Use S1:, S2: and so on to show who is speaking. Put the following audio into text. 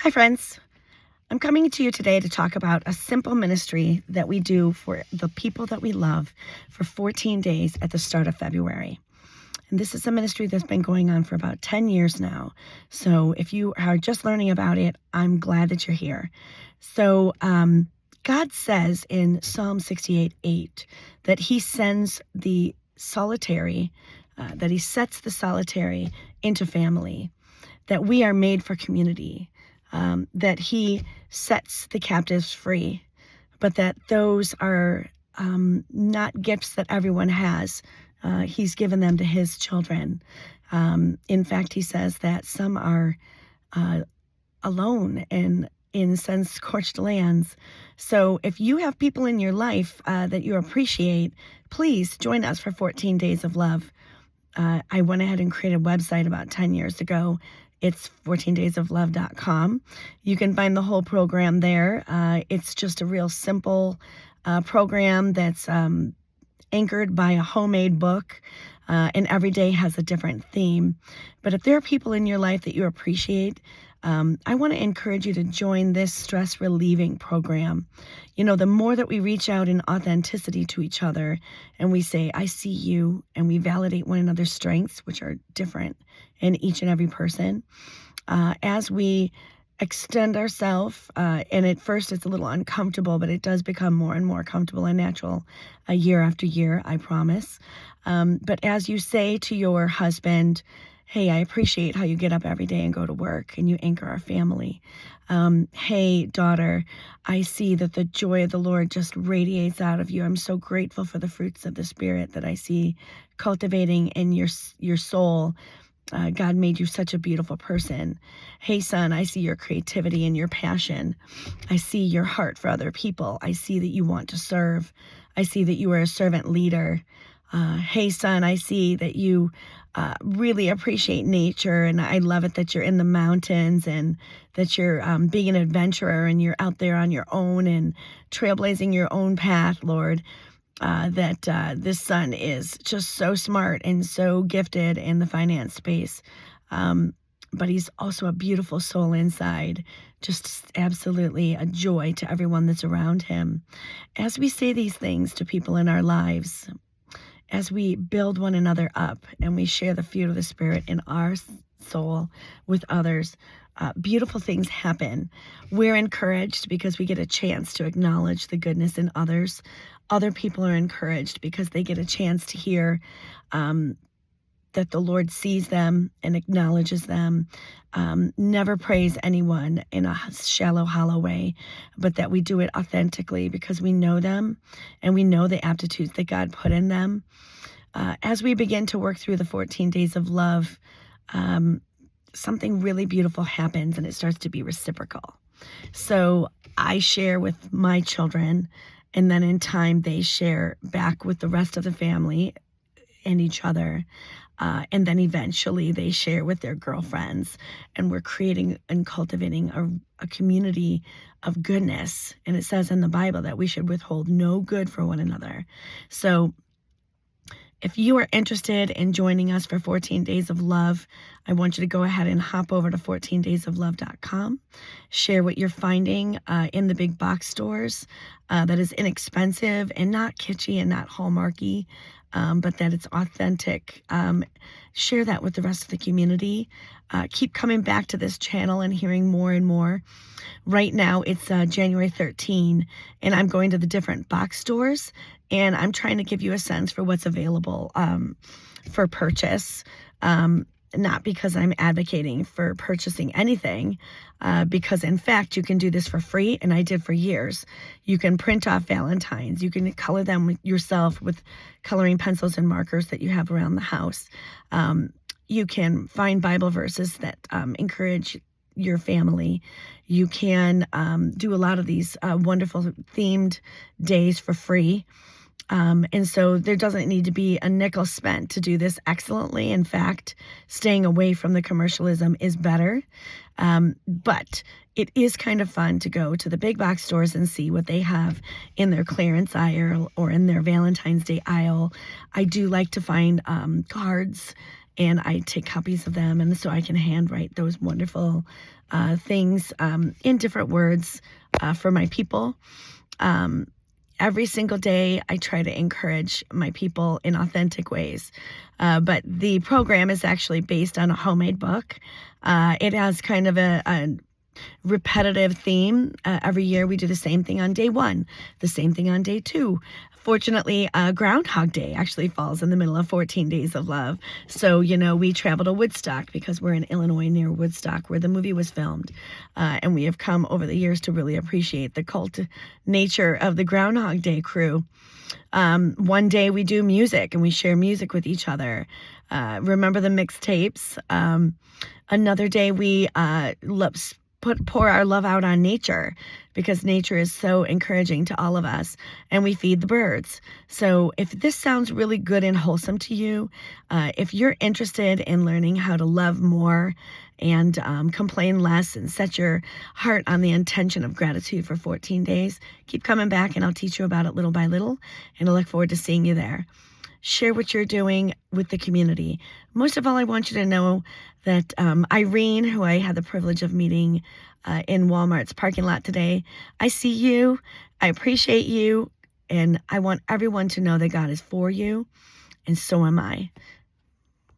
S1: Hi, friends. I'm coming to you today to talk about a simple ministry that we do for the people that we love for 14 days at the start of February. And this is a ministry that's been going on for about 10 years now. So if you are just learning about it, I'm glad that you're here. So God says in Psalm 68:8 that he sends the solitary, that he sets the solitary into family, that we are made for community. That he sets the captives free, but that those are not gifts that everyone has. He's given them to his children. In fact, he says that some are alone and in sun-scorched lands. So if you have people in your life that you appreciate, please join us for 14 Days of Love. I went ahead and created a website about 10 years ago. It's 14daysoflove.com. You can find the whole program there. It's just a real simple program that's anchored by a homemade book, and every day has a different theme. But if there are people in your life that you appreciate, I want to encourage you to join this stress relieving program. You know, the more that we reach out in authenticity to each other and we say, I see you, and we validate one another's strengths, which are different in each and every person, as we extend ourselves, and at first it's a little uncomfortable, but it does become more and more comfortable and natural year after year, I promise. But as you say to your husband, hey, I appreciate how you get up every day and go to work and you anchor our family. Hey, daughter, I see that the joy of the Lord just radiates out of you. I'm so grateful for the fruits of the Spirit that I see cultivating in your soul. God made you such a beautiful person. Hey, son, I see your creativity and your passion. I see your heart for other people. I see that you want to serve. I see that you are a servant leader. Hey, son, I see that you really appreciate nature, and I love it that you're in the mountains and that you're being an adventurer and you're out there on your own and trailblazing your own path, Lord. This son is just so smart and so gifted in the finance space. But he's also a beautiful soul inside, just absolutely a joy to everyone that's around him. As we say these things to people in our lives, as we build one another up and we share the fruit of the Spirit in our soul with others, beautiful things happen. We're encouraged because we get a chance to acknowledge the goodness in others. Other people are encouraged because they get a chance to hear that the Lord sees them and acknowledges them. Never praise anyone in a shallow, hollow way, but that we do it authentically because we know them and we know the aptitudes that God put in them. As we begin to work through the 14 Days of Love, something really beautiful happens and it starts to be reciprocal. So I share with my children, and then in time they share back with the rest of the family and each other. And then eventually they share with their girlfriends, and we're creating and cultivating a community of goodness. And it says in the Bible that we should withhold no good for one another. So if you are interested in joining us for 14 Days of Love, I want you to go ahead and hop over to 14daysoflove.com. Share what you're finding in the big box stores that is inexpensive and not kitschy and not hallmarky, but that it's authentic. Share that with the rest of the community. Keep coming back to this channel and hearing more and more. Right now, it's January 13, and I'm going to the different box stores, and I'm trying to give you a sense for what's available for purchase. Not because I'm advocating for purchasing anything, because in fact, you can do this for free, and I did for years. You can print off Valentines. You can color them yourself with coloring pencils and markers that you have around the house. You can find Bible verses that encourage your family. You can do a lot of these wonderful themed days for free. And so there doesn't need to be a nickel spent to do this excellently. In fact, staying away from the commercialism is better. But it is kind of fun to go to the big box stores and see what they have in their clearance aisle or in their Valentine's Day aisle. I do like to find cards and I take copies of them, and so I can handwrite those wonderful things in different words for my people. Every single day, I try to encourage my people in authentic ways. But the program is actually based on a homemade book. It has kind of a repetitive theme. Every year we do the same thing on day 1, the same thing on day 2. Fortunately, Groundhog Day actually falls in the middle of 14 Days of Love. So, we travel to Woodstock because we're in Illinois near Woodstock where the movie was filmed. And we have come over the years to really appreciate the cult nature of the Groundhog Day crew. One day we do music and we share music with each other. Remember the mixtapes? Another day we pour our love out on nature because nature is so encouraging to all of us, and we feed the birds. So if this sounds really good and wholesome to you, if you're interested in learning how to love more and complain less and set your heart on the intention of gratitude for 14 days, keep coming back and I'll teach you about it little by little, and I look forward to seeing you there. Share what you're doing with the community. Most of all, I want you to know that Irene, who I had the privilege of meeting in Walmart's parking lot today, I see you, I appreciate you, and I want everyone to know that God is for you, and so am I.